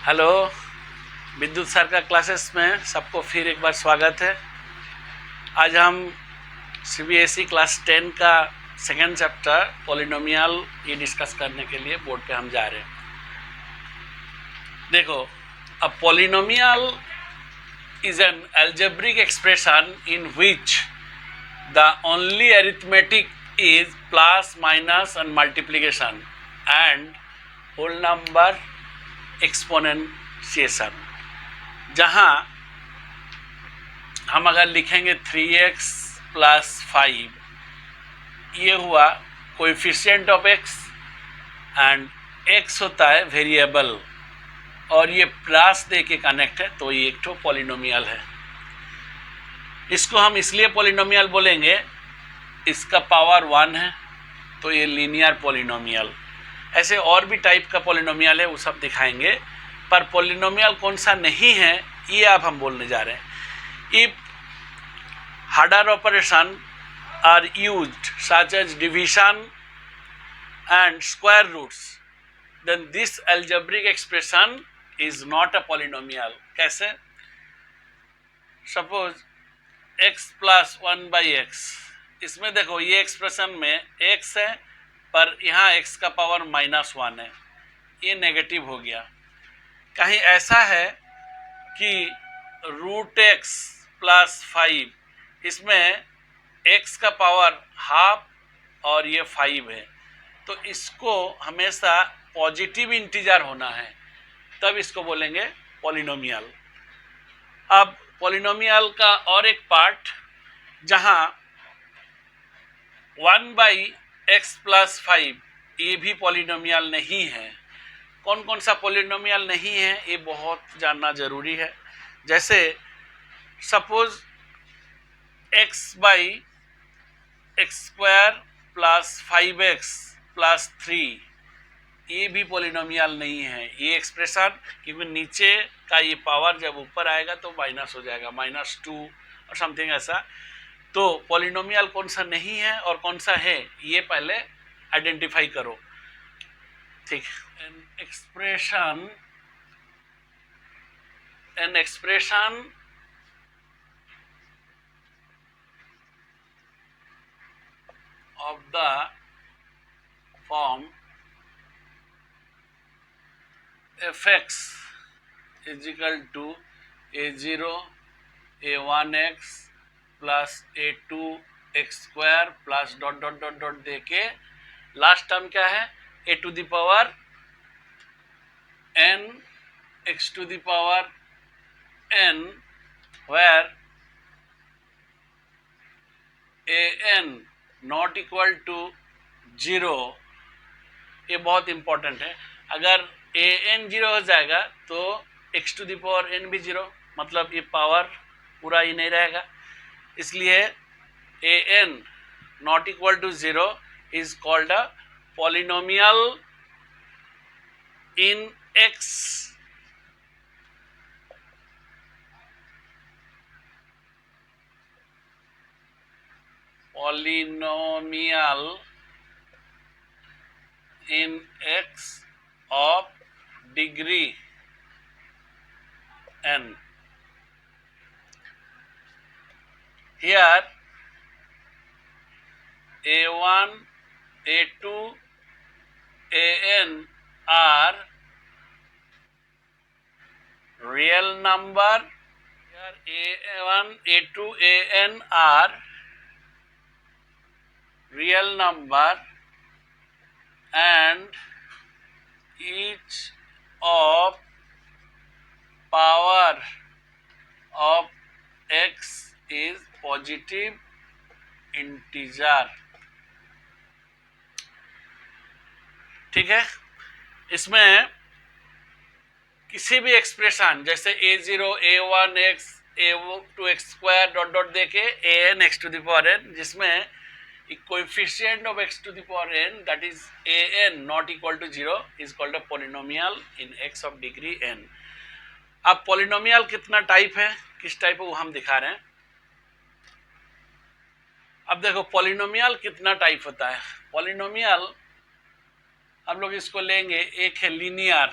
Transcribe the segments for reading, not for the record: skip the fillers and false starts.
Hello. विद्युत sir का classes में सबको फिर एक बार स्वागत है। आज हम सीबीएसई क्लास 10 का सेकेंड चैप्टर पॉलिनोमियल ये डिस्कस करने के लिए बोर्ड पे हम जा रहे हैं। देखो, a polynomial is an algebraic expression in which the only arithmetic is plus, minus and multiplication and whole number exponentiation. जहाँ हम अगर लिखेंगे 3x प्लस 5, ये हुआ coefficient of x and x होता है वेरिएबल और ये प्लस दे के कनेक्ट है, तो ये एक तो पॉलिनोमियल है। इसको हम इसलिए पॉलिनोमियल बोलेंगे, इसका पावर 1 है तो ये लीनियर पॉलिनोमियल। ऐसे और भी टाइप का पॉलिनोमियल है, वो सब दिखाएंगे। पर पॉलिनोमियल कौन सा नहीं है ये अब हम बोलने जा रहे हैं। If harder operation are used such as division and square roots, then this algebraic expression is not a polynomial। कैसे? सपोज x प्लस 1/x, इसमें देखो ये एक्सप्रेशन में x है पर यहाँ x का पावर -1 है, ये नेगेटिव हो गया। कहीं ऐसा है कि √x प्लस 5, इसमें x का पावर हाफ और ये 5 है, तो इसको हमेशा पॉजिटिव इंटीजर होना है, तब इसको बोलेंगे पॉलिनोमियल। अब पॉलिनोमियल का और एक पार्ट जहाँ 1/x प्लस 5 ये भी पॉलिनोमियल नहीं है। कौन कौन सा पॉलिनोमियल नहीं है ये बहुत जानना जरूरी है। जैसे suppose x/x² plus 5x plus 3, ये भी पॉलिनोमियल नहीं है। ये एक्सप्रेशन, क्योंकि नीचे का ये पावर जब ऊपर आएगा तो माइनस हो जाएगा, -2 और समथिंग ऐसा। तो पॉलिनोमियल कौन सा नहीं है और कौन सा है ये पहले आइडेंटिफाई करो। ठीक, an expression of the form fx is equal to a0 a1x plus a2x² plus dot dot dot dot दे के लास्ट टर्म क्या है, a to the power n x to the power n, where an not equal to 0। ये बहुत important है। अगर an 0 हो जाएगा तो x to the power n भी 0, मतलब ये पावर पूरा ही नहीं रहेगा। इसलिए an not equal to 0 is called a polynomial in x। Polynomial in x of degree n। Here a1 a2 an are real number, here a1 a2 an are real number and each of power of x is positive integer। ठीक है, इसमें किसी भी expression जैसे a0 a1x a2x² dot dot देके an x to the power n, जिसमें coefficient of x to the power n that is an not equal to 0 is called a polynomial in x of degree n। अब polynomial कितना type है, किस type है वो हम दिखा रहे हैं। अब देखो पॉलिनोमियल कितना टाइप होता है। पॉलिनोमियल हम लोग इसको लेंगे, एक है linear,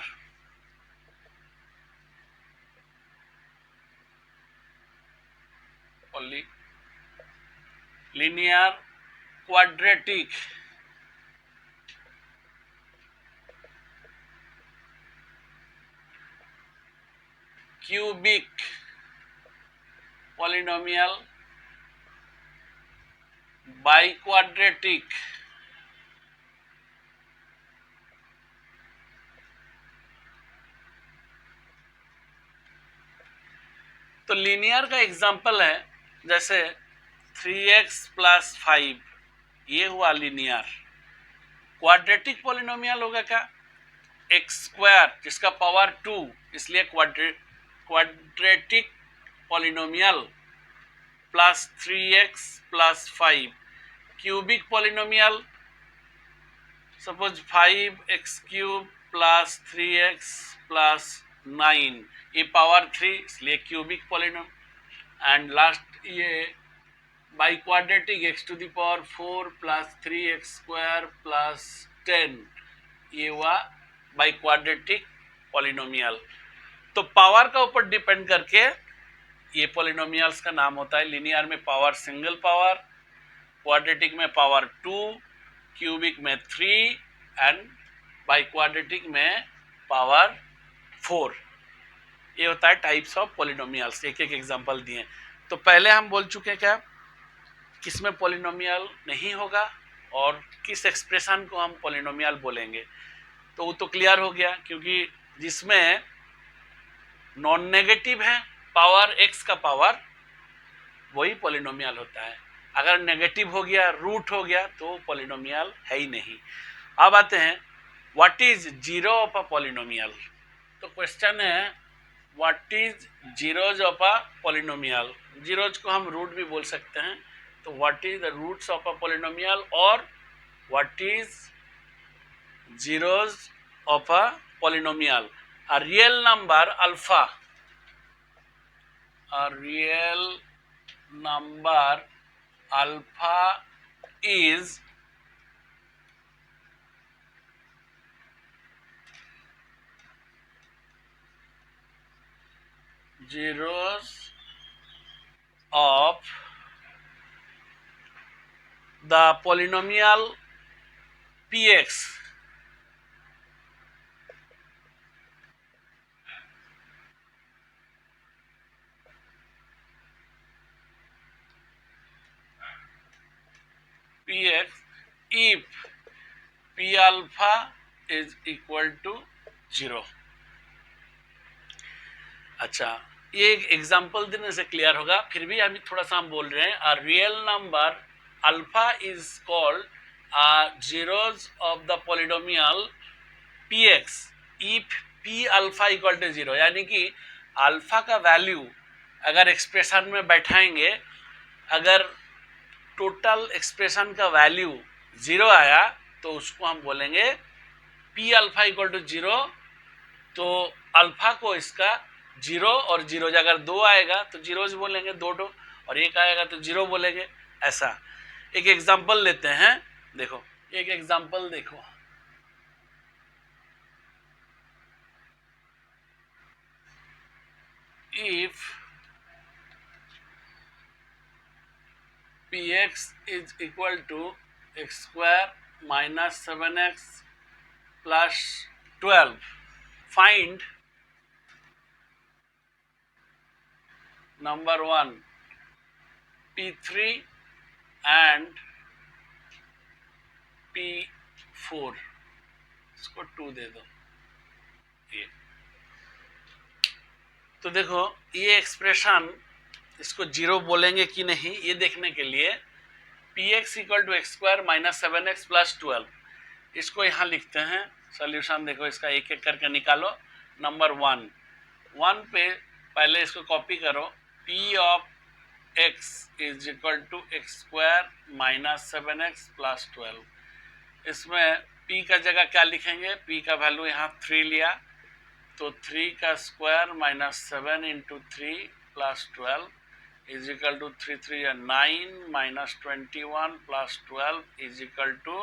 only. Linear, quadratic, cubic polynomial, biquadratic, तो लीनियर का एग्जाम्पल है जैसे 3x प्लस 5, ये हुआ लीनियर। क्वाड्रेटिक पॉलिनोमियल होगा क्या? एक्स स्क्वायर जिसका पावर 2, इसलिए quadratic polynomial plus 3x plus 5। Cubic polynomial suppose 5x cube plus 3x plus 9, ये पावर 3 इसलिए क्यूबिक पॉलिनोम। एंड लास्ट ये biquadratic x to the power 4 plus 3x square plus 10, ये हुआ biquadratic polynomial. तो power का ऊपर depend करके ये पॉलिनोमियल्स का नाम होता है। लिनियर में पावर सिंगल पावर, क्वाड्रेटिक में पावर 2, क्यूबिक में 3 एंड बाई क्वाड्रेटिक में पावर 4। ये होता है टाइप्स ऑफ पॉलिनोमियल्स। एक एक एग्जांपल दिए। तो पहले हम बोल चुके हैं क्या किस में पॉलिनोमियल नहीं होगा और किस एक्सप्रेशन को हम पॉलिनोमियल बोलेंगे। तो वो तो क्लियर हो गया, क्योंकि जिसमें नॉन नेगेटिव है पावर x का पावर, वही पॉलिनोमियल होता है। अगर नेगेटिव हो गया, रूट हो गया, तो पॉलिनोमियल है ही नहीं। अब आते हैं what is zero of a polynomial. तो क्वेश्चन है what is zeros of a polynomial. Zeros को हम रूट भी बोल सकते हैं। तो what is the roots of a polynomial और what is zeros of a polynomial. A real number alpha, a real number alpha is zeros of the polynomial px. Px if p alpha is equal to 0। अच्छा, ये एक example देने से clear होगा, फिर भी अभी थोड़ा सा हम बोल रहे हैं। A real number alpha is called zeros of the polynomial px if p alpha equal to 0, यानी कि अल्फा का वैल्यू अगर एक्सप्रेशन में बैठाएंगे, अगर टोटल एक्सप्रेशन का वैल्यू 0 आया तो उसको हम बोलेंगे p अल्फा इक्वल टू 0। तो अल्फा को इसका 0 और 0 अगर 2 आएगा तो जीरोज बोलेंगे, 2 और 1 आएगा तो 0 बोलेंगे। ऐसा एक एग्जांपल लेते हैं। देखो एक एग्जांपल देखो, if px is equal to x square minus 7x plus 12, find number 1 p3 and p4, इसको 2 दे दो। ये तो देखो ये एक्सप्रेशन इसको 0 बोलेंगे कि नहीं, ये देखने के लिए px equal to x square minus 7x plus 12, इसको यहाँ लिखते हैं। सॉल्यूशन देखो इसका एक एक करके निकालो। नंबर 1 पे पहले इसको कॉपी करो। p of x is equal to x square minus 7x plus 12। इसमें p का जगह क्या लिखेंगे, p का वैल्यू यहाँ 3 लिया, तो 3 का square minus 7 into 3 plus 12 is equal to 3 3 9 minus 21 plus 12 is equal to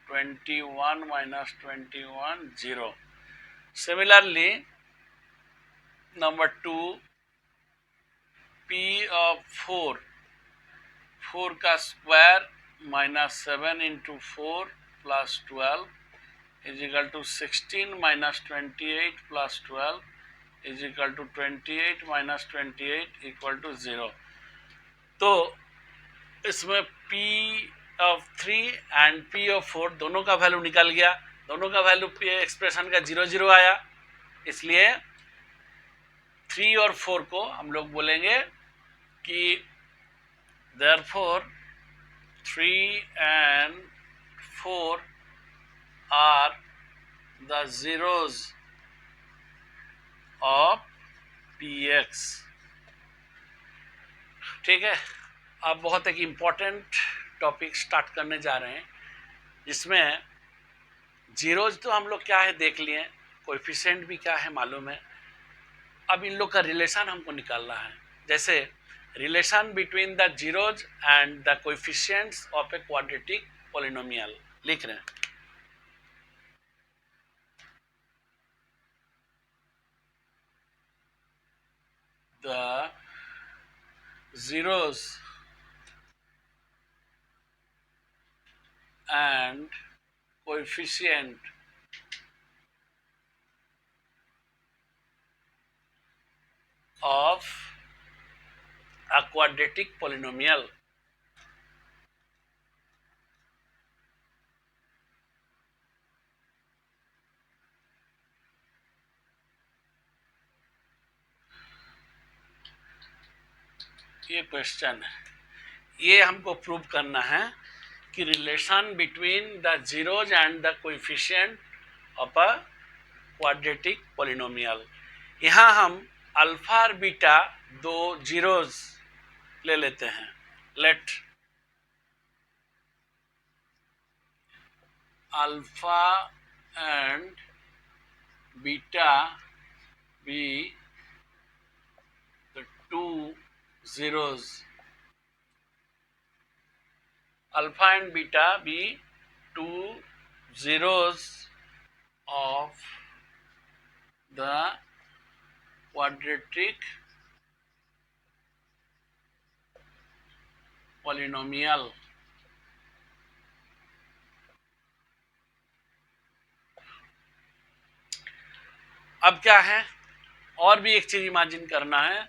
21 minus 21 0। Similarly number 2 P of 4 का square minus 7 into 4 plus 12 is equal to 16 minus 28 plus 12 is equal to 28 minus 28 equal to 0। तो इसमें P of 3 and P of 4 दोनों का value निकल गया, दोनों का value expression का 0 0 आया, इसलिए 3 और 4 को हम लोग बोलेंगे कि therefore 3 and 4 are the zeros of Px। ठीक है, अब बहुत एक इम्पॉर्टेंट टॉपिक स्टार्ट करने जा रहे हैं, जिसमें जीरोज तो हम लोग क्या है देख लिए, कोएफिशिएंट भी क्या है मालूम है। अब इन लोग का रिलेशन हमको निकालना है, जैसे relation between the zeros and the coefficients of a quadratic polynomial लिख रहे हैं। The zeros and coefficient of a quadratic polynomial ये क्वेश्चन है, ये हमको प्रूव करना है कि relation between the zeros and the coefficient of a quadratic polynomial. यहाँ हम अल्फा और बीटा दो जीरोज ले लेते हैं। Let alpha and beta be the two zeros, alpha and beta be two zeros of the quadratic polynomial। अब क्या है, और भी एक चीज इमेजिन करना है।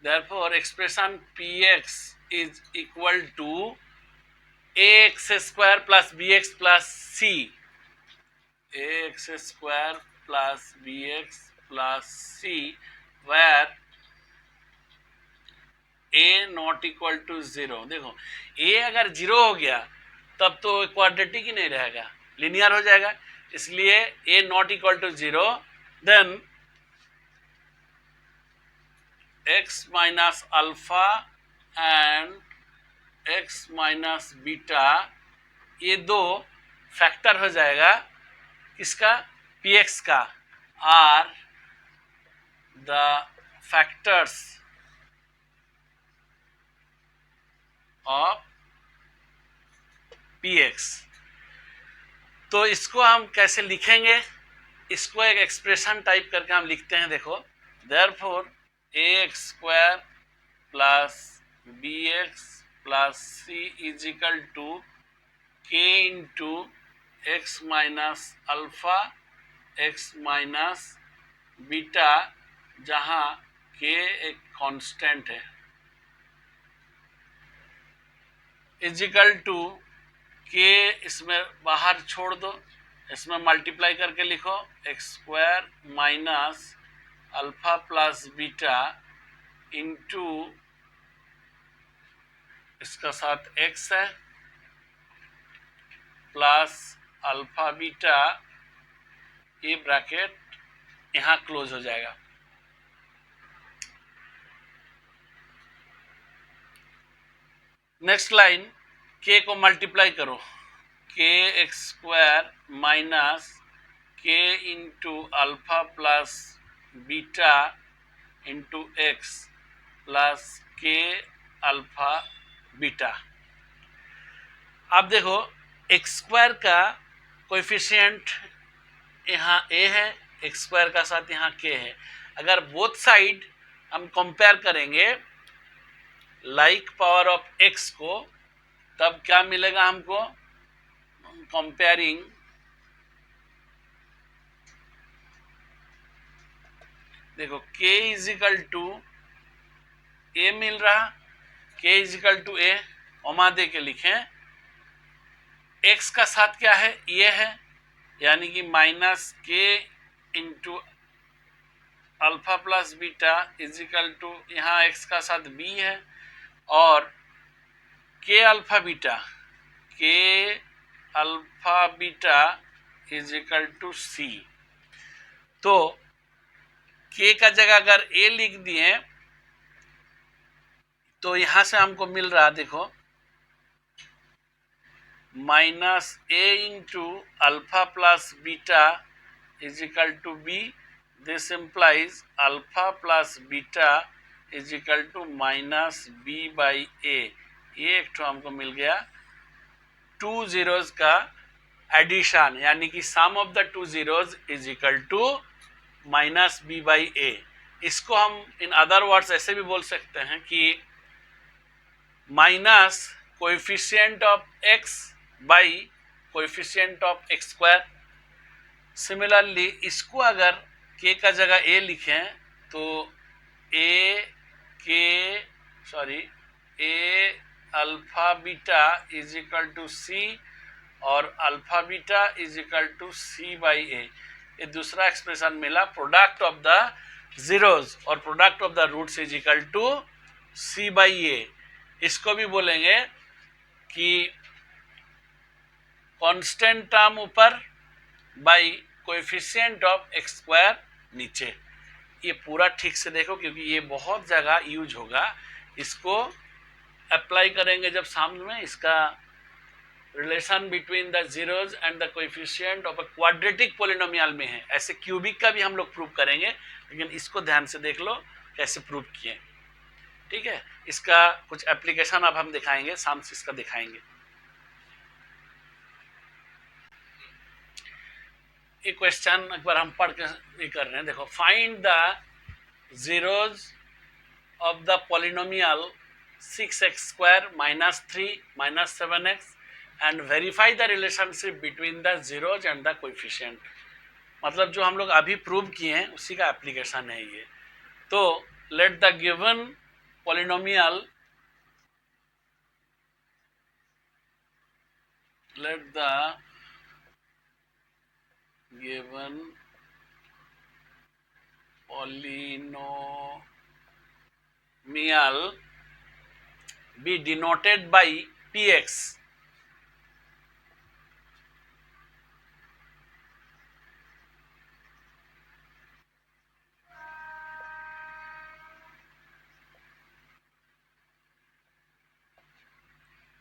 Therefore expression Px is equal to ax square plus bx plus c, ax square plus bx plus c, where a not equal to 0। देखो a अगर 0 हो गया तब तो क्वाड्रेटिक ही नहीं रहेगा, लिनियर हो जाएगा, इसलिए a not equal to 0, then x minus alpha and x minus beta ये दो फैक्टर हो जाएगा किसका, px का, are the factors of px। तो इसको हम कैसे लिखेंगे, इसको एक एक्सप्रेशन टाइप करके हम लिखते हैं। देखो therefore ax square plus bx plus c is equal to k into x minus alpha x minus beta, जहाँ k एक कांस्टेंट है, इज इक्वल टू k इसमें बाहर छोड़ दो, इसमें मल्टीप्लाई करके लिखो x square minus alpha plus beta into इसका साथ x है प्लस अल्फा बीटा, ये ब्रैकेट यहाँ क्लोज हो जाएगा। नेक्स्ट लाइन k को मल्टीप्लाई करो, k x square minus k into alpha plus beta into x plus k alpha beta. अब देखो एक्स स्क्वायर का कोएफिशिएंट यहाँ a है, एक्स स्क्वायर का साथ यहाँ k है। अगर बोथ साइड हम कंपेयर करेंगे लाइक पावर ऑफ एक्स को, तब क्या मिलेगा हमको, कंपेयरिंग देखो k इज इक्वल टू ए मिल रहा, k इज इक्वल टू ए, ओमा दे के लिखें, x का साथ क्या है, ये है, यानी कि minus k into alpha plus beta is equal to, यहाँ x का साथ b है, और k alpha beta is equal to c। तो k का जगह अगर a लिख दिए तो यहां से हमको मिल रहा, देखो, minus a into alpha plus beta is equal to b, this implies alpha plus beta is equal to minus b by a। ये एक तो हमको मिल गया टू जीरोज का एडिशन, यानी कि sum of the two zeros is equal to minus b by a। इसको हम इन अदर वर्ड्स ऐसे भी बोल सकते हैं कि minus coefficient of x by coefficient of x square. Similarly इसको अगर k का जगह a लिखें तो a alpha beta is equal to c, और alpha beta is equal to c by a। ये दूसरा एक्सप्रेशन मिला, प्रोडक्ट ऑफ द जीरोज और product of the roots is equal to c by a। इसको भी बोलेंगे कि कांस्टेंट टर्म ऊपर by coefficient of x square नीचे। ये पूरा ठीक से देखो क्योंकि ये बहुत जगह यूज होगा, इसको अप्लाई करेंगे जब सामने में, इसका relation between the zeros and the coefficient of a quadratic polynomial में है। ऐसे क्यूबिक का भी हम लोग प्रूव करेंगे, लेकिन इसको ध्यान से देख लो कैसे प्रूव किए, ठीक है। इसका कुछ एप्लीकेशन अब हम दिखाएंगे, सामने से इसका दिखाएंगे। एक क्वेश्चन एक बार हम पढ़ के ये कर रहे हैं, देखो, find the zeros of the polynomial 6x square minus 3 minus 7x and verify the relationship between the zeros and the coefficient. मतलब जो हम लोग अभी प्रूव किए हैं उसी का एप्लीकेशन है ये। तो let the given polynomial, let the given polynomial be denoted by px।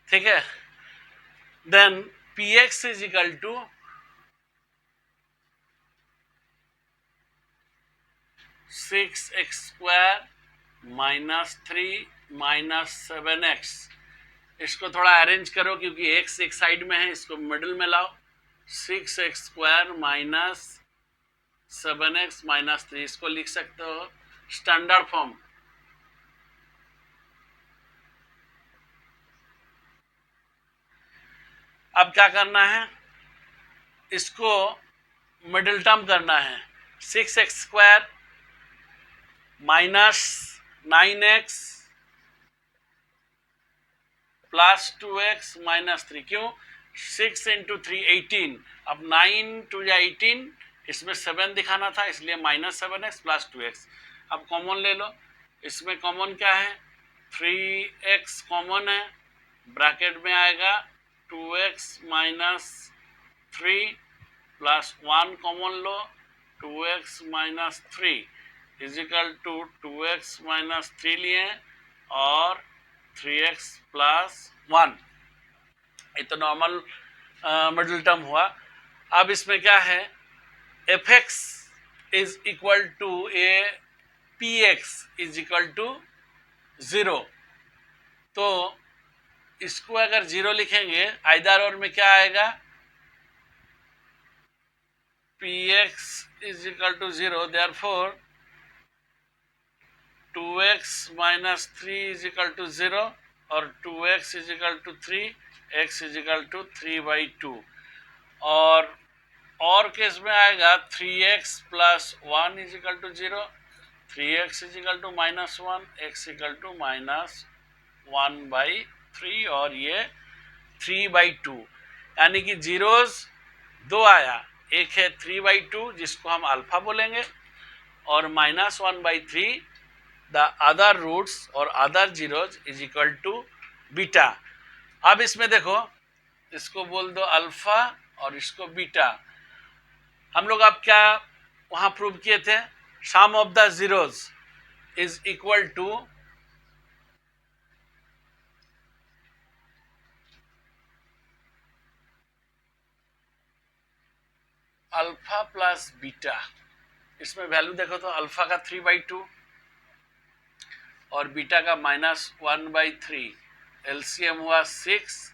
ठीक है, then px is equal to 6x square minus 3 minus 7x। इसको थोड़ा अरेंज करो क्योंकि x एक साइड में है, इसको मिडिल में लाओ। 6x square minus 7x minus 3, इसको लिख सकते हो स्टैंडर्ड फॉर्म। अब क्या करना है, इसको मिडिल टर्म करना है। 6x square minus 9x plus 2x minus 3। क्यों, 6 इंटू 3 18, अब 9 टू या 18, इसमें 7 दिखाना था इसलिए माइनस 7x प्लस 2x। अब कॉमन ले लो, इसमें कॉमन क्या है, 3x कॉमन है, ब्रैकेट में आएगा 2x माइनस 3 प्लस 1 कॉमन लो, 2x minus 3 is equal to 2x minus 3 लिए और 3x प्लस 1। ये तो नॉर्मल मिडिल टर्म हुआ। अब इसमें क्या है, fx is equal to a px is equal to 0। तो इसको अगर 0 लिखेंगे आइदर और में क्या आएगा, px is equal to 0, therefore 2x minus 3 is equal to 0 और 2x is equal to 3, x is equal to 3/2 और केस में आएगा 3x plus 1 is equal to 0, 3x is equal to -1, x equal to -1/3 और ये 3/2 यानी कि zeros दो आया, एक है 3/2 जिसको हम अल्फा बोलेंगे और -1/3 द अदर रूट्स और other zeros is equal to beta. अब इसमें देखो, इसको बोल दो अल्फा और इसको बीटा। हम लोग अब क्या वहां प्रूव किए थे, sum of the zeros is equal to alpha plus beta. इसमें वैल्यू देखो तो अल्फा का 3/2 और बीटा का -1/3, एलसीएम हुआ 6,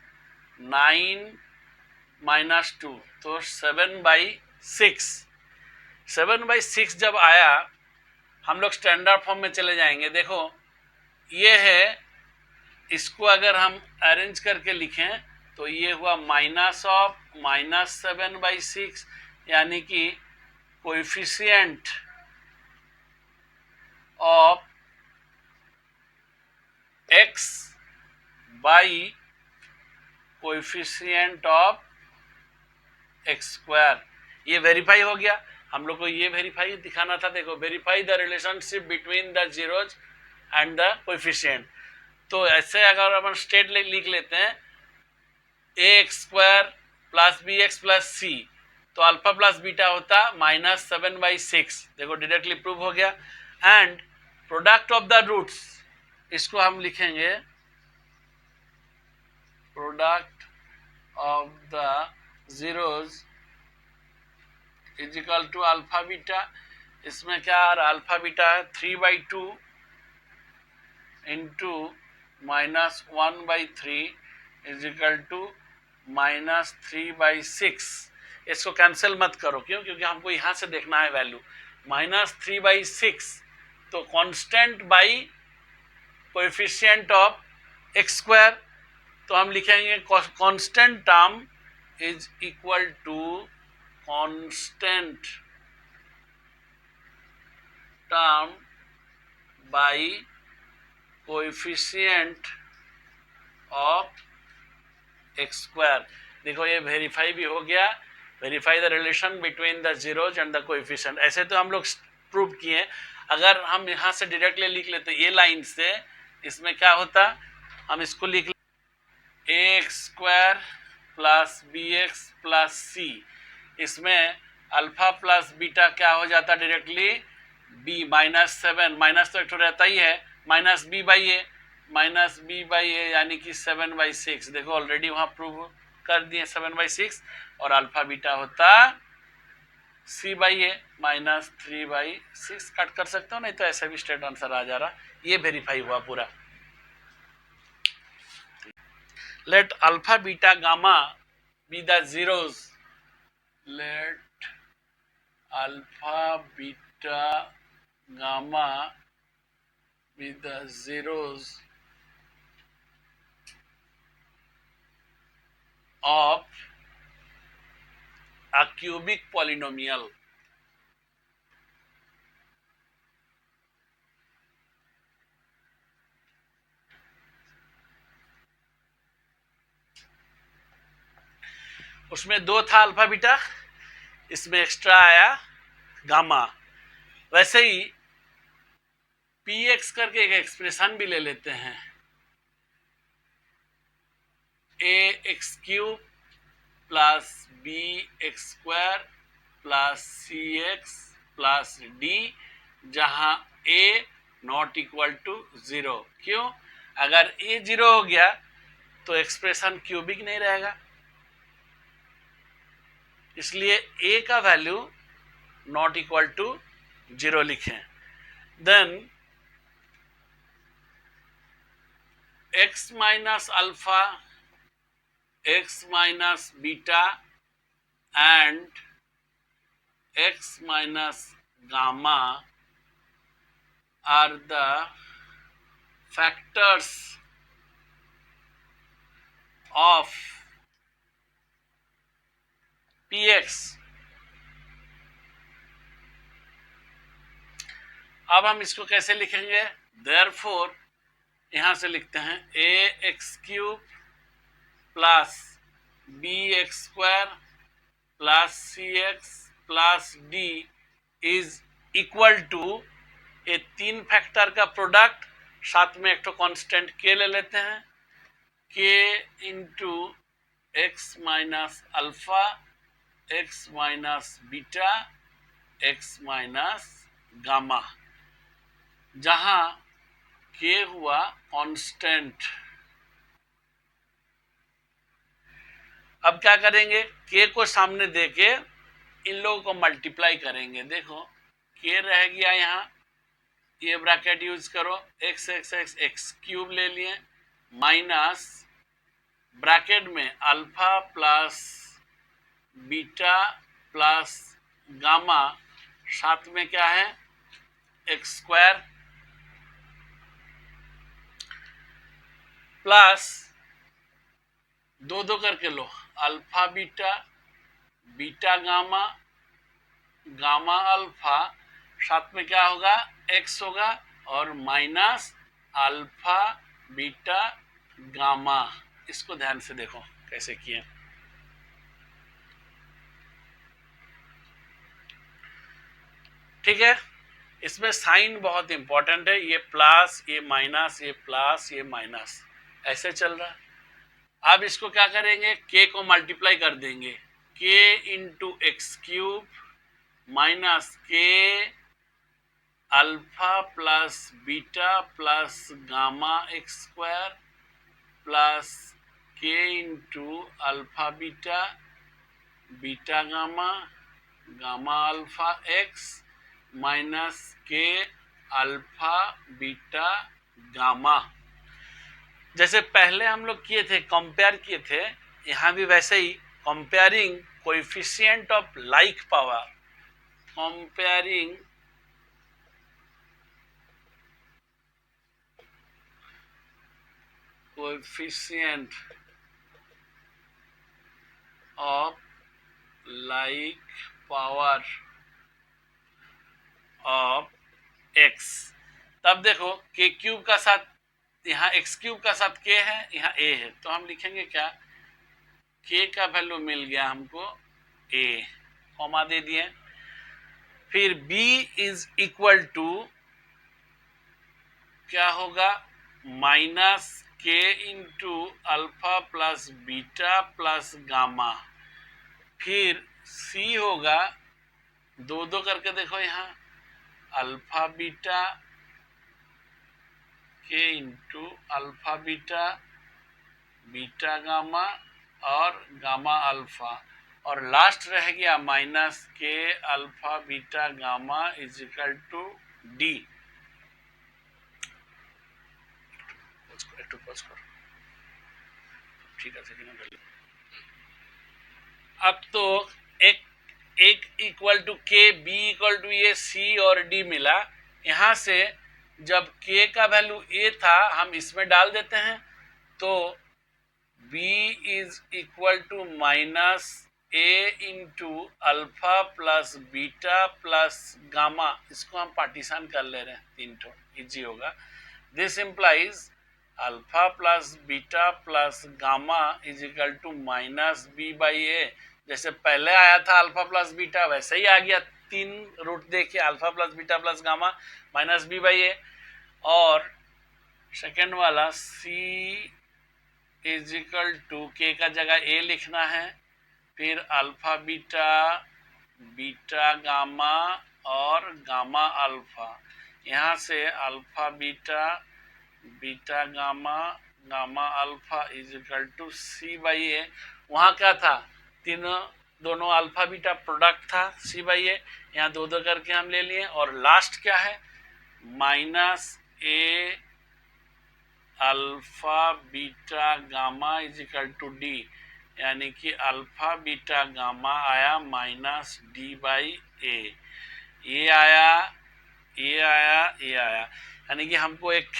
9 -2 तो 7/6। 7/6 जब आया हम लोग स्टैंडर्ड फॉर्म में चले जाएंगे। देखो ये है, इसको अगर हम अरेंज करके लिखें तो ये हुआ -7/6 यानी कि coefficient of x by coefficient of x²। ये वेरीफाई हो गया। हम लोग को ये वेरीफाई दिखाना था। देखो, verify the relationship between the zeros and the coefficient. तो ऐसे अगर अपन स्टेट लिख लेते हैं ax² plus bx plus c, तो अल्फा प्लस बीटा होता -7/6। देखो डायरेक्टली प्रूव हो गया। And product of the roots, इसको हम लिखेंगे product of the zeros is equal to alpha beta. इसमें क्या आ रहा, अल्फा बीटा है 3/2 इंटू -1/3 इज इक्वल टू -3/6। इसको कैंसिल मत करो, क्यों? क्योंकि हमको यहाँ से देखना है वैल्यू -3/6। तो constant by coefficient of x², तो हम लिखेंगे constant term is equal to constant term by coefficient of x²। देखो ये वेरीफाई भी हो गया। Verify the relation between the zeros and the coefficient. ऐसे तो हम लोग प्रूव किए। अगर हम यहाँ से डायरेक्टली लिख लेते ये लाइन से, इसमें क्या होता, हम इसको लिख ax² plus bx plus c। इसमें अल्फा प्लस बीटा क्या हो जाता डायरेक्टली, b -7, माइनस तो एक तो रहता ही है, -b/a यानी कि 7/6। देखो ऑलरेडी वहां प्रूव कर दिए 7/6 और अल्फा बीटा होता c/a -3/6। कट कर सकते हो, नहीं तो ऐसे भी स्ट्रेट आंसर आ जा रहा। ये वेरीफाई हुआ पूरा। Let alpha beta gamma be the zeros, let alpha beta gamma be the zeros of a cubic polynomial। उसमें दो था अल्फा बीटा, इसमें एक्स्ट्रा आया गामा। वैसे ही px करके एक एक्सप्रेशन भी ले लेते हैं, ax³ plus bx² plus cx plus d, जहां a नॉट इक्वल टू 0। क्यों? अगर a 0 हो गया तो एक्सप्रेशन क्यूबिक नहीं रहेगा, इसलिए a का वैल्यू नॉट इक्वल टू 0 लिखें। Then x minus alpha, x minus beta and x minus gamma are the factors of px। अब हम इसको कैसे लिखेंगे? देयरफॉर यहां से लिखते हैं a x cube plus b x square plus c x plus d is equal to ये तीन फैक्टर का प्रोडक्ट, साथ में एक तो कांस्टेंट के ले लेते हैं, के into x minus alpha x minus beta x minus gamma, जहां के हुआ कांस्टेंट। अब क्या करेंगे? के को सामने देके इन लोगों को मल्टीप्लाई करेंगे। देखो के रह गया यहाँ, ये ब्रैकेट यूज करो, x x x x cube ले लिए माइनस ब्रैकेट में alpha plus beta plus gamma, साथ में क्या है एक्स स्क्वायर प्लस दो दो करके लो, alpha beta beta gamma gamma alpha, साथ में क्या होगा एक्स होगा और माइनस अल्फा बीटा गामा। इसको ध्यान से देखो कैसे किए। ठीक है, इसमें साइन बहुत इंपॉर्टेंट है, ये प्लस ये माइनस ये प्लस ये माइनस ऐसे चल रहा है। अब इसको क्या करेंगे? के को मल्टीप्लाई कर देंगे, k into x cube minus k alpha plus beta plus gamma x square plus k into alpha beta beta gamma gamma alpha x minus k alpha beta gamma. जैसे पहले हम लोग किए थे, कंपेयर किए थे, यहाँ भी वैसे ही comparing coefficient of like power, comparing coefficient of like power of x. तब देखो के क्यूब का साथ यहाँ एक्स क्यूब का साथ के है, यहाँ ए है, तो हम लिखेंगे क्या? के का वैल्यू मिल गया हमको ए, कॉमा दे दिए। फिर b इज इक्वल टू क्या होगा? Minus k into alpha plus beta plus gamma. फिर c होगा, दो दो करके देखो यहाँ, alpha beta k into alpha beta beta gamma और गामा अल्फा, और लास्ट रह गया minus k alpha beta gamma is equal to d. ठीक है, अब तो एक equal to k, b equal to ये सी और डी मिला। यहां से जब के का वैल्यू ए था हम इसमें डाल देते हैं, तो b is equal to minus a into alpha plus beta plus gamma. इसको हम पार्टीशन कर ले रहे हैं, तीन ठो इजी होगा। This implies alpha plus beta plus gamma is equal to minus b by a. जैसे पहले आया था अल्फा प्लस बीटा, वैसे ही आ गया, तीन रूट देखिए, alpha plus beta plus gamma minus b by a. और सेकेंड वाला सी इज इक्वल टू के का जगह ए लिखना है, फिर अल्फा बीटा बीटा गामा और गामा अल्फा। यहाँ से alpha beta beta gamma gamma alpha is equal to c by a. वहाँ क्या था? तीनों दोनों अल्फा बीटा प्रोडक्ट था, सी बाई ए, यहाँ दो दो करके हम ले लिए। और लास्ट क्या है? Minus a alpha beta gamma is equal to d, यानी कि अल्फा बीटा गामा आया माइनस डी बाई ए। ये आया ये आया, ये आया, यानी कि हमको एक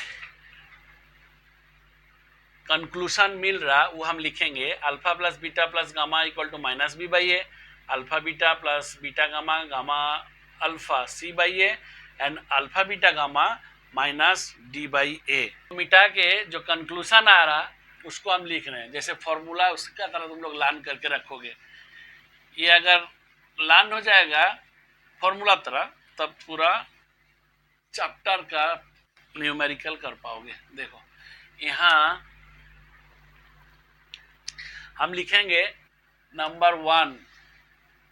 कंक्लूशन मिल रहा, वो हम लिखेंगे alpha plus beta plus gamma equal to minus b by a, alpha beta plus beta gamma gamma alpha c by a and alpha beta gamma minus d by a. मिटा के जो कंक्लूशन आ रहा उसको हम लिख रहे हैं, जैसे फॉर्मूला उसका तरह तुम लोग लान करके रखोगे। ये अगर लान हो जाएगा फॉर्मूला तरह, तब पूरा चैप्टर का न्यूमेरिकल कर पाओगे। देखो यहाँ हम लिखेंगे number 1,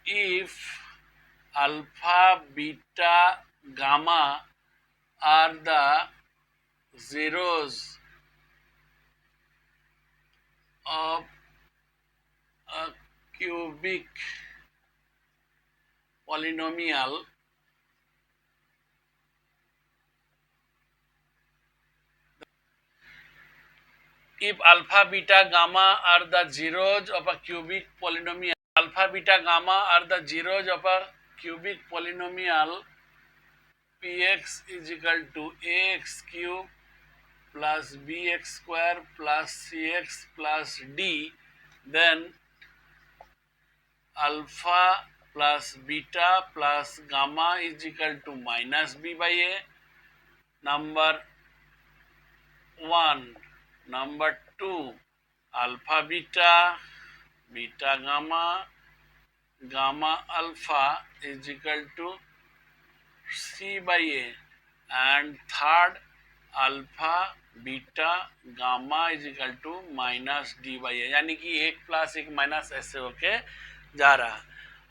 if alpha beta gamma are the zeros of a cubic polynomial if alpha beta gamma are the zeros of a cubic polynomial, alpha beta gamma are the zeros of a cubic polynomial px is equal to ax cube plus bx square plus cx plus d, then alpha plus beta plus gamma is equal to minus b by a. Number 1. Number 2, alpha beta beta gamma gamma alpha is equal to c by a, and third, alpha beta gamma is equal to minus d by a, यानी कि एक plus एक minus ऐसे होके जा रहा।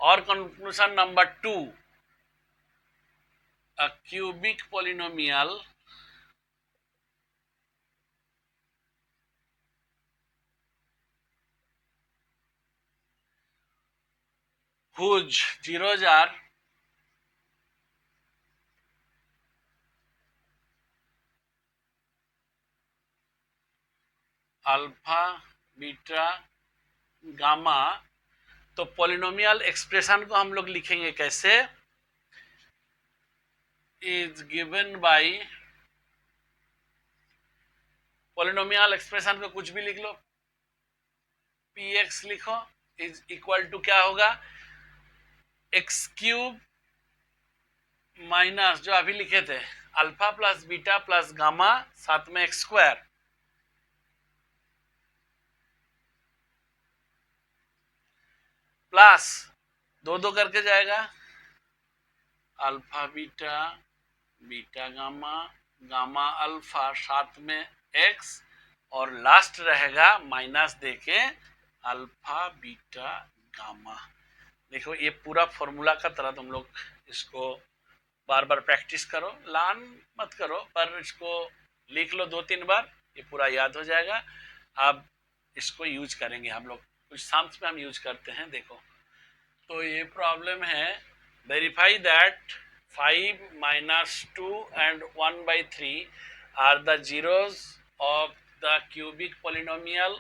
और conclusion number 2, a cubic polynomial whose zeros are alpha beta gamma. तो पोलिनोमियल एक्सप्रेशन को हम लोग लिखेंगे कैसे, is given by, polynomial expression को कुछ भी लिख लो, पी एक्स लिखो इज इक्वल टू क्या होगा, एक्स क्यूब माइनस जो अभी लिखे थे alpha plus beta plus gamma साथ में एक्स स्क्वायर प्लस दो दो करके जाएगा alpha beta beta gamma gamma alpha साथ में एक्स, और लास्ट रहेगा माइनस देके अल्फा बीटा गामा। देखो ये पूरा फॉर्मूला का तरह तुम लोग इसको बार बार प्रैक्टिस करो, लान मत करो, पर इसको लिख लो 2-3 बार, ये पूरा याद हो जाएगा। अब इसको यूज करेंगे हम लोग, कुछ सम्स में हम यूज करते हैं। देखो तो ये प्रॉब्लम है, verify that 5 minus 2 and 1 by 3 are the zeros of the cubic polynomial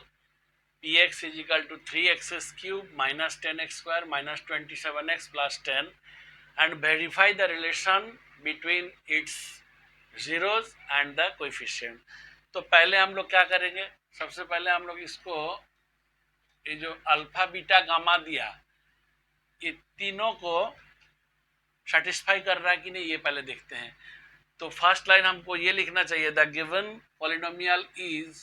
px is equal to 3x cube minus 10x square minus 27x plus 10, and verify the relation between its zeros and the coefficient। तो पहले हम लोग क्या करेंगे, सबसे पहले हम लोग इसको, ये जो अल्फा बीटा गामा दिया, ये तीनों को सेटिस्फाई कर रहा है कि नहीं, ये पहले देखते हैं। तो फर्स्ट लाइन हमको ये लिखना चाहिए, the given polynomial is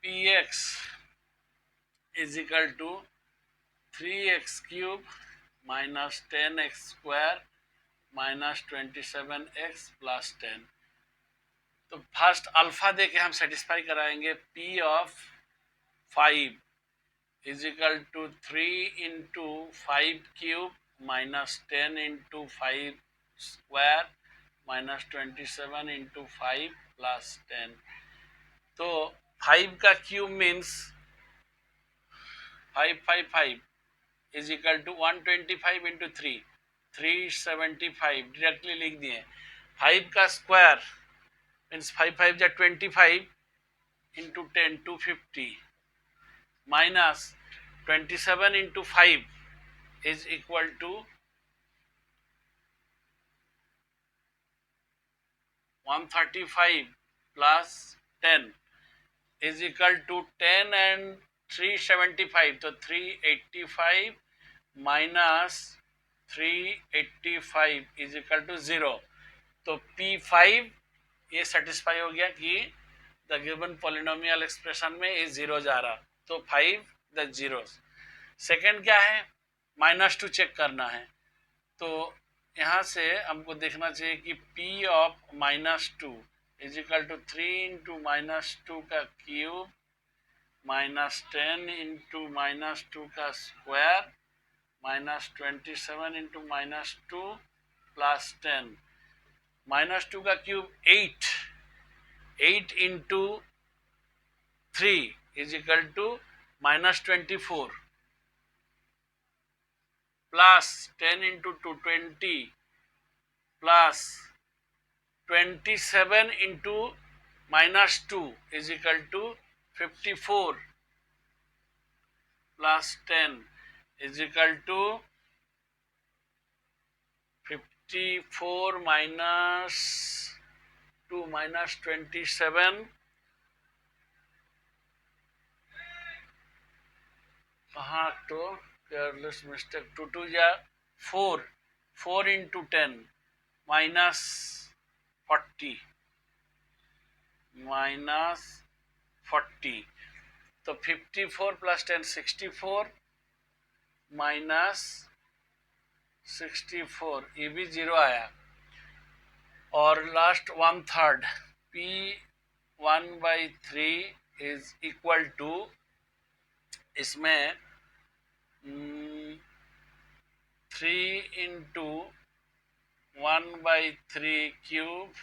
px is equal to 3x cube minus 10x square minus 27x plus 10। तो फर्स्ट अल्फा दे के हम सेटिस्फाई कराएंगे, p of 5 is equal to 3 into 5 cube minus 10 into 5 square minus 27 into 5 plus 10। तो 5 का cube means 555 is equal to 125 into 3 375 directly लिख दिए। 5 का square means 5 5 जा 25 into 10 250 minus 27 into 5 is equal to 135 plus 10 is equal to 10 and 375, तो 385 minus 385 is equal to 0। तो P5 ये satisfy हो गया कि द गिवन पॉलिनोमियल एक्सप्रेशन में ये 0 जा रहा, तो 5 द जीरोस। सेकेंड क्या है, -2 चेक करना है। तो यहाँ से हमको देखना चाहिए कि P of -2 is equal to 3 into -2 का क्यूब माइनस 10 इंटू -2 का स्क्वायर माइनस 27 इंटू -2 प्लस 10 -2 का cube 8 into 3 is equal to -24 plus 10 into 2 20 plus 27 into -2 is equal to 54 plus 10 is equal to 54 minus 2 minus 27 कहाँ, तो careless mistake 2 2 या 4 into 10 minus 40 तो 54 plus 10 64 minus 64 ये भी 0 आया। और last 1/3 P1/3 is equal to, इसमें 3 into 1/3 cube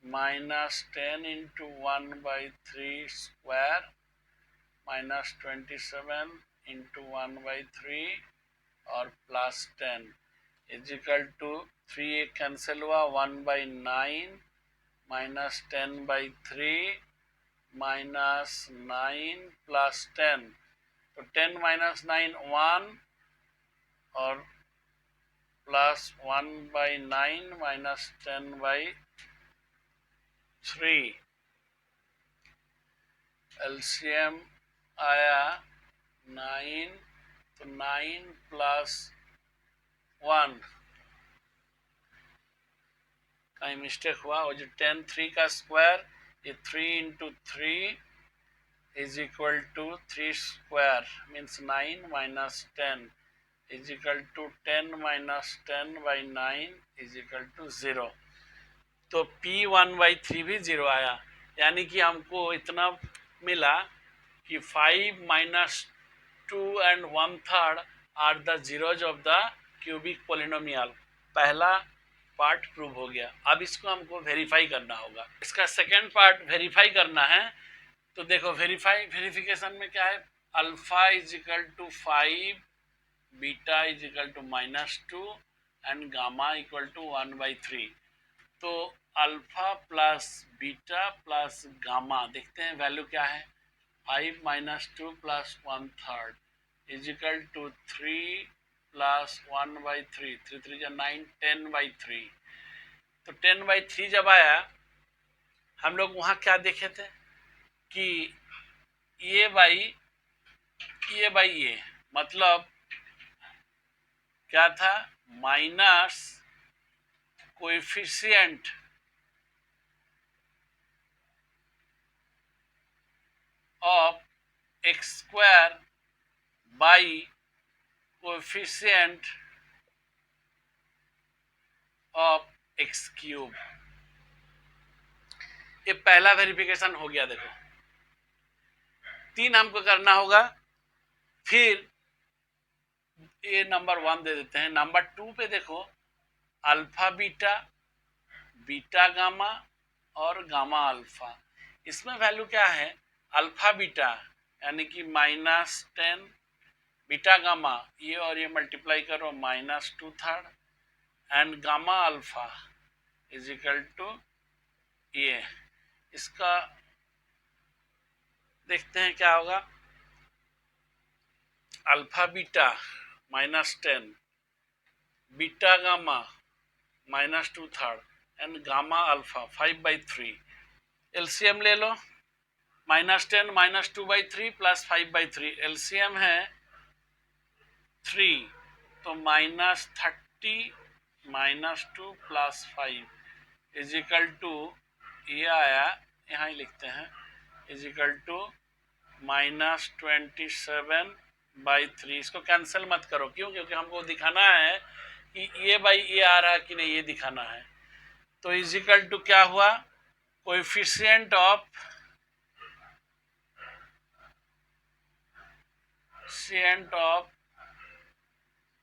minus 10 into 1/3 square minus 27 into 1/3 और plus 10 is equal to 3 cancel हुआ 1/9 माइनस 10/3 माइनस 9 प्लस 10, तो 10 माइनस 9 1 और प्लस 1/9 माइनस 10/3 एलसीएम आया 9, तो 9 प्लस 1 कहीं मिस्टेक हुआ, और जो 10 3 का स्क्वायर ये 3 into 3 is equal to 3 square means 9 minus 10 is equal to 10 minus 10/9 is equal to 0। तो P1/3 भी 0 आया, यानी कि हमको इतना मिला कि 5 minus 2 and 1/3 are the zeros of the cubic polynomial. पहला पार्ट प्रूव हो गया। अब इसको हमको वेरीफाई करना होगा। इसका सेकेंड पार्ट वेरीफाई करना है। तो देखो वेरिफिकेशन में क्या है, alpha is equal to 5, beta is equal to -2 and gamma equal to 1/3। तो alpha plus beta plus gamma देखते हैं वैल्यू क्या है, 5 minus 2 plus 1/3 is equal to 3 plus 1/3, 3 3 या 9, 10/3। तो 10/3 जब आया, हम लोग वहाँ क्या देखे थे कि ये बाई ये मतलब क्या था, minus coefficient of x square by coefficient of x cube. ये पहला वेरिफिकेशन हो गया। देखो 3 हमको करना होगा, फिर ये नंबर 1 दे देते हैं। नंबर 2 पे देखो अल्फा बीटा, बीटा गामा और गामा अल्फा। इसमें वैल्यू क्या है, अल्फा बीटा यानी कि -10, बीटा गामा ये और ये मल्टीप्लाई करो -2/3 and gamma alpha is equal to ये। इसका देखते हैं क्या होगा। Alpha beta -10, beta gamma -2/3 and gamma alpha 5/3। LCM ले लो, -10 -2/3 प्लस 5/3, एलसीएम है 3, तो -30 -2 प्लस 5 इज इक्वल टू, ये आया, यहाँ ही लिखते हैं, इज इक्वल टू -27/3। इसको कैंसिल मत करो, क्यों? क्योंकि हमको दिखाना है कि ये बाई ये आ रहा है कि नहीं, ये दिखाना है। तो इज इक्वल टू क्या हुआ, coefficient of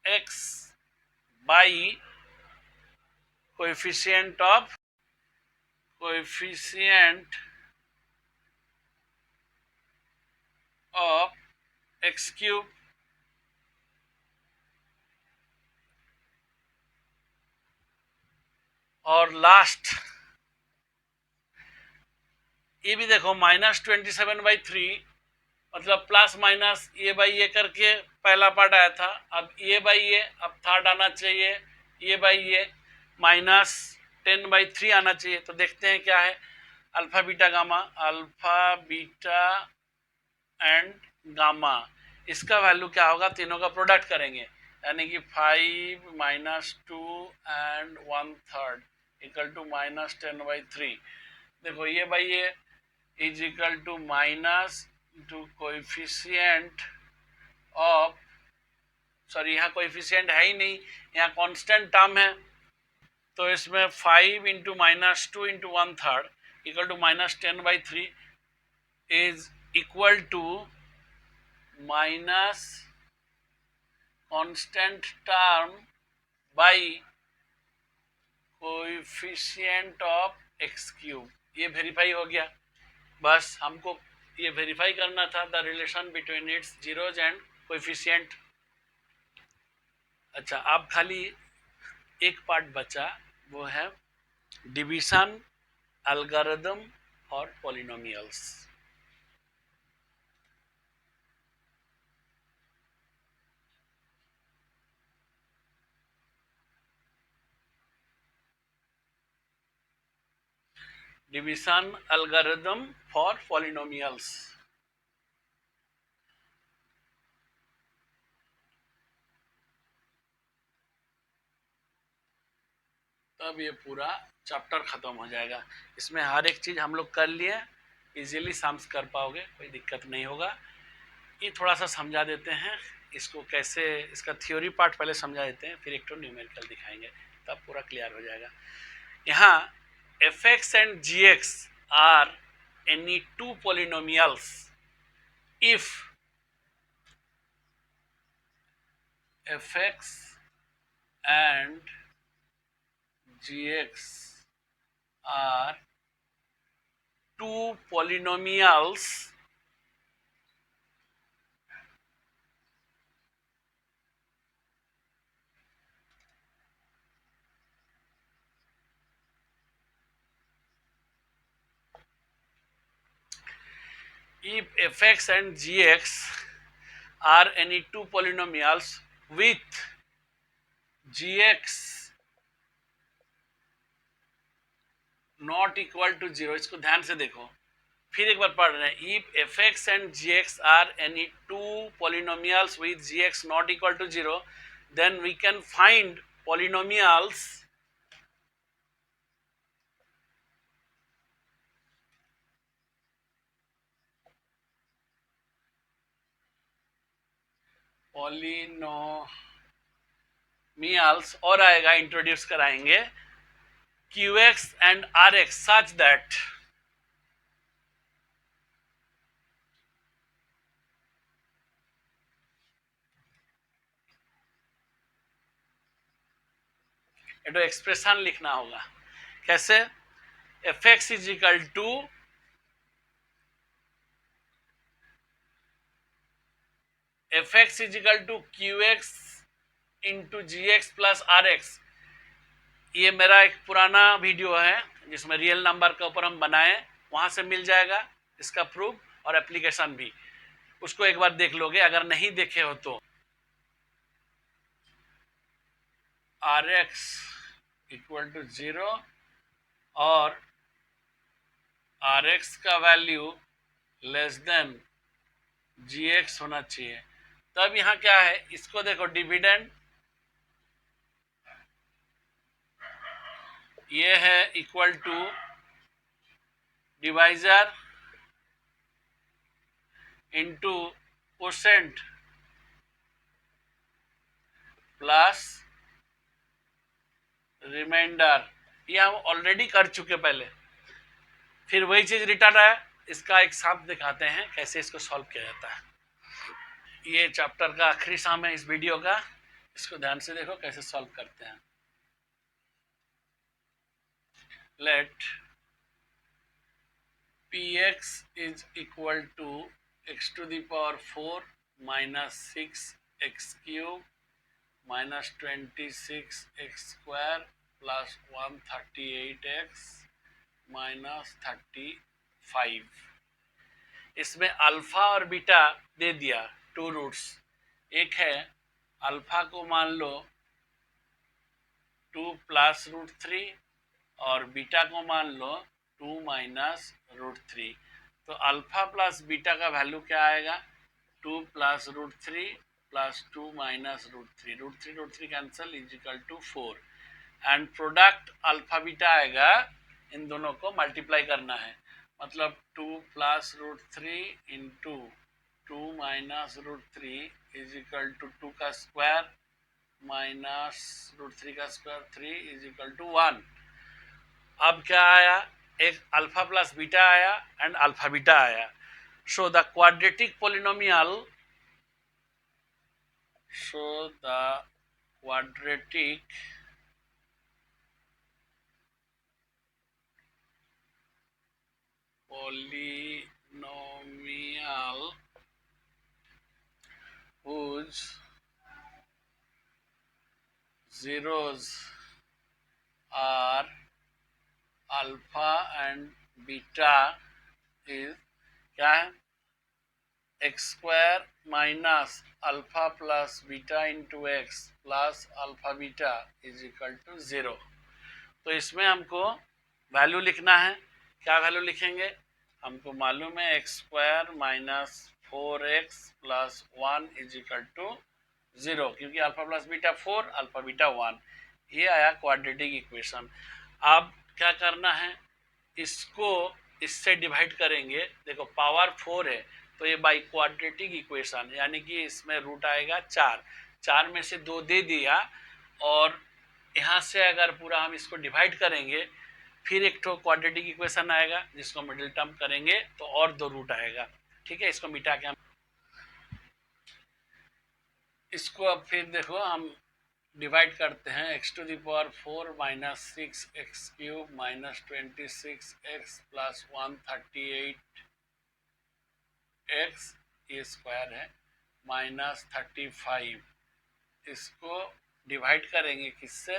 x by coefficient of x cube और लास्ट ये भी देखो -27/3, मतलब प्लस माइनस ये बाई ये करके पहला पार्ट आया था, अब ये बाई ये, अब थर्ड आना चाहिए ये बाई ये, -10/3 आना चाहिए। तो देखते हैं क्या है, alpha beta gamma, alpha beta and gamma, इसका वैल्यू क्या होगा, तीनों का प्रोडक्ट करेंगे, यानी कि 5 - 2 एंड 1/3 इक्वल टू -10/3। देखो ये बाई ये is equal to -2 coefficient of, sorry यहाँ कोएफिशिएंट है ही नहीं, यहाँ कांस्टेंट टर्म है, तो इसमें 5 × -2 × 1/3 equal to -10/3 is equal to minus constant term by coefficient of x cube. ये वेरीफाई हो गया, बस हमको ये वेरीफाई करना था the relation between its zeros and coefficient. अच्छा, अब खाली एक पार्ट बचा, वो है डिवीजन एल्गोरिथम और polynomials. Division algorithm for polynomials. तब ये पूरा चैप्टर खत्म हो जाएगा। इसमें हर एक चीज हम लोग कर लिए, इजीली सम्स कर पाओगे, कोई दिक्कत नहीं होगा। ये थोड़ा सा समझा देते हैं इसको कैसे, इसका थ्योरी पार्ट पहले समझा देते हैं, फिर एक तो न्यूमेरिकल दिखाएंगे, तब पूरा क्लियर हो जाएगा। यहाँ fx and gx are any two polynomials if fx and gx are two polynomials if fx and gx are any two polynomials with gx not equal to 0, इसको ध्यान से देखो, फिर एक बार पढ़ रहे हैं, if fx and gx are any two polynomials with gx not equal to 0, then we can find polynomials और आएगा, इंट्रोड्यूस कराएंगे qx and rx such that ये तो एक्सप्रेशन लिखना होगा, कैसे, fx is equal to qx into gx plus rx। ये मेरा एक पुराना वीडियो है जिसमें रियल नंबर के ऊपर हम बनाए, वहां से मिल जाएगा इसका प्रूफ। और एप्लीकेशन भी, उसको एक बार देख लोगे अगर नहीं देखे हो तो। आर एक्स इक्वल टू 0 और आर एक्स का वैल्यू लेस देन जी एक्स होना चाहिए। तब यहाँ क्या है, इसको देखो, डिविडेंड ये है equal to divisor into percent plus remainder. ये हम ऑलरेडी कर चुके पहले, फिर वही चीज रिटर्न आया। इसका एक साथ दिखाते हैं कैसे इसको सॉल्व किया जाता है। ये चैप्टर का आखिरी शाम है इस वीडियो का, इसको ध्यान से देखो कैसे सॉल्व करते हैं। Let px is equal to x to the power 4 minus 6x cube minus 26x square plus 138x minus 35। इसमें अल्फा और बीटा दे दिया, टू रूट्स। एक है अल्फा को मान लो 2 प्लस रूट 3 और बीटा को मान लो 2 माइनस रूट 3। तो अल्फा प्लस बीटा का वैल्यू क्या आएगा, 2 plus root 3 plus 2 minus root 3, root 3 cancel, is equal to 4। And product alpha beta आएगा, इन दोनों को मल्टीप्लाई करना है, मतलब 2 plus root 3 into 2 minus root 3 is equal to 2 का स्क्वायर माइनस रूट 3 का स्क्वायर 3 इज इक्वल टू 1। अब क्या आया, एक अल्फा प्लस बीटा आया एंड अल्फा बीटा आया। So the quadratic polynomial, so the quadratic polynomial whose zeros are alpha and beta is क्या है, x square minus alpha plus beta into x plus alpha beta is equal to 0। तो इसमें हमको value लिखना है। क्या value लिखेंगे, हमको मालूम है x square minus 4x plus 1 is equal to 0, क्योंकि alpha plus beta 4 alpha beta 1। ये आया क्वाड्रेटिक इक्वेशन। अब क्या करना है, इसको इससे डिवाइड करेंगे। देखो पावर 4 है तो ये बाई क्वाड्रेटिक इक्वेशन, यानी कि इसमें रूट आएगा 4, 4 में से 2 दे दिया, और यहाँ से अगर पूरा हम इसको डिवाइड करेंगे फिर एक तो क्वाड्रेटिक इक्वेशन आएगा जिसको मिडिल टर्म करेंगे तो और 2 रूट आएगा। ठीक है, इसको मिटा के हम इसको अब फिर देखो हम डिवाइड करते हैं। X to the power 4 minus 6 x cube minus 26 x plus 138 x, ये स्क्वायर है, माइनस 35। इसको डिवाइड करेंगे किससे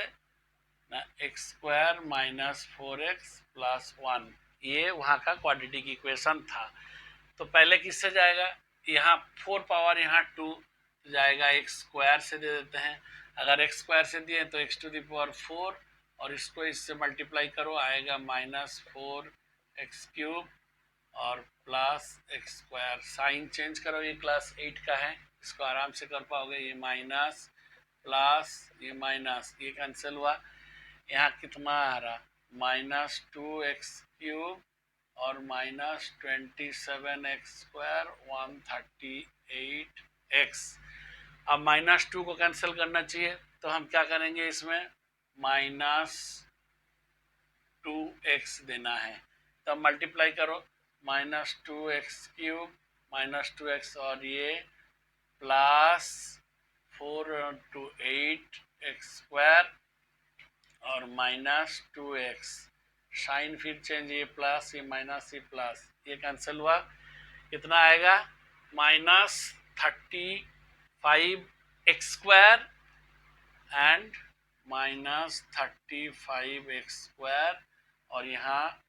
ना, x square minus 4x plus 1, ये वहाँ का क्वाड्रेटिक इक्वेशन था। तो पहले किससे जाएगा, यहाँ 4 पावर यहाँ 2 जाएगा, एक्स स्क्वायर से दे देते हैं। अगर एक्स स्क्वायर से दिए तो एक्स टू द पावर 4 और इसको इससे मल्टीप्लाई करो, आएगा माइनस 4x क्यूब और plus x square. Sign change करो, ये क्लास 8 का है, इसको आराम से कर पाओगे। ये माइनस प्लस ये माइनस, ये कैंसिल हुआ। यहाँ कितना आ रहा, माइनस 2x क्यूब और माइनस 27x स्क्वायर 138x। अब माइनस 2 को कैंसिल करना चाहिए तो हम क्या करेंगे, इसमें माइनस 2x देना है, तब मल्टीप्लाई करो, minus 2x cube minus 2x और ये प्लस 4 to 8x स्क्वायर और माइनस 2x। साइन फिर चेंज, ये प्लस ये माइनस ये प्लस, ये कैंसिल हुआ। कितना आएगा, minus 35x square and minus 35x square और यहाँ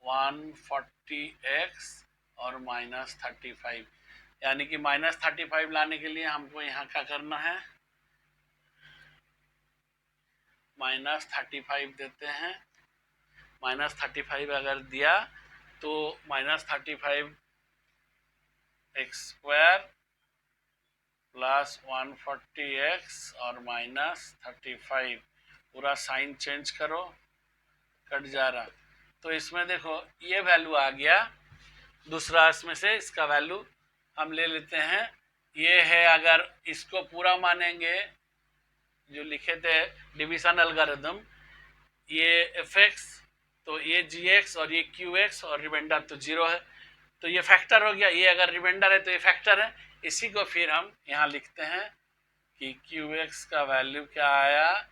140x और और -35, यानी कि -35 लाने के लिए हमको यहाँ क्या करना है, -35 देते हैं। -35 अगर दिया तो -35 x² प्लस 140x और -35, पूरा साइन चेंज करो, कट जा रहा। तो इसमें देखो ये वैल्यू आ गया, दूसरा इसमें से इसका वैल्यू हम ले लेते हैं। ये है, अगर इसको पूरा मानेंगे जो लिखे थे डिवीजन एल्गोरिथम, ये fx तो ये gx और ये qx और रिमाइंडर तो 0 है, तो ये फैक्टर हो गया। ये अगर रिमाइंडर है तो ये फैक्टर है। इसी को फिर हम यहाँ लिखते हैं कि qx का वैल्यू क्या आया,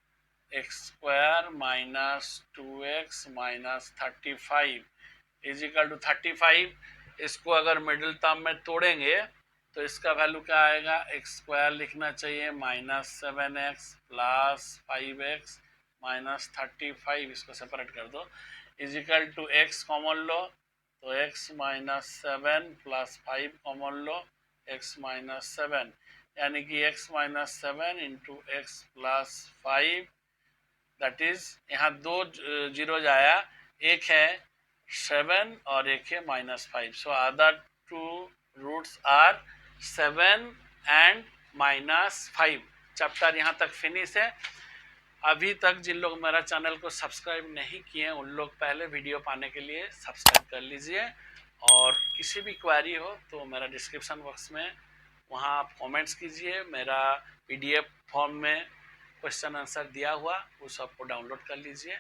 x² minus 2x minus 35 is equal to 35। इसको अगर मिडिल टर्म में तोड़ेंगे तो इसका वैल्यू क्या आएगा, x² लिखना चाहिए -7x प्लस 5x माइनस 35, इसको सेपरेट कर दो, is equal to x common लो तो x माइनस 7 प्लस 5 कॉमन लो, x माइनस 7, यानी कि x minus 7 into x plus 5, that is यहाँ 2 जीरो आया, एक है 7 और एक है -5। So other two roots are 7 and -5। Chapter यहाँ तक फिनिश है। अभी तक जिन लोग मेरा चैनल को सब्सक्राइब नहीं किए हैं उन लोग पहले वीडियो पाने के लिए सब्सक्राइब कर लीजिए, और किसी भी क्वेरी हो तो मेरा डिस्क्रिप्शन बॉक्स में वहाँ आप कमेंट्स कीजिए। मेरा PDF फॉर्म में क्वेश्चन आंसर दिया हुआ, उस सबको डाउनलोड कर लीजिए।